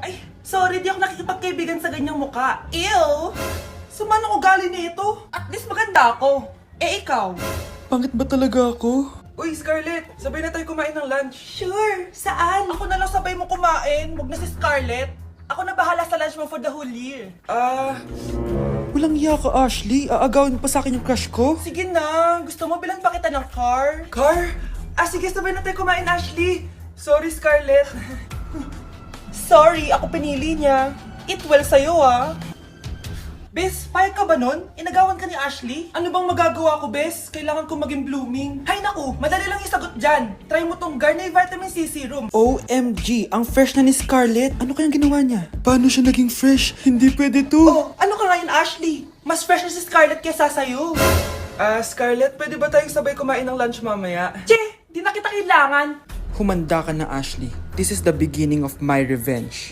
Ay, sorry, di ako nakikipagkaibigan sa ganyang muka. Ew! Sama ng ugali nito. At least maganda ako. Eh, ikaw? Pangit ba talaga ako? Uy, Scarlett, sabay na tayo kumain ng lunch. Sure, saan? Ako na lang sabay mo kumain, wag na si Scarlett. Ako na bahala sa lunch mo for the whole year. Walang iya ka, Ashley. Aagawin pa sa akin yung crush ko. Sige na, gusto mo bilan pa kita ng car? Car? Sige, sabay na tayo kumain, Ashley. Sorry, Scarlett. Sorry, ako pinili niya. Eat well sa'yo, Bes, payag ka ba nun? Inagawan ka ni Ashley? Ano bang magagawa ko, Bes? Kailangan ko maging blooming. Hay naku, madali lang isagot dyan. Try mo tong Garnier Vitamin C Serum. OMG, ang fresh na ni Scarlett. Ano kayang ginawa niya? Paano siya naging fresh? Hindi pwede to. Oh, ano ka ngayon, Ashley? Mas fresh na si Scarlett kesa sa'yo. Scarlett, pwede ba tayong sabay kumain ng lunch mamaya? Che, di na kita kailangan. Humanda ka na, Ashley. This is the beginning of my revenge.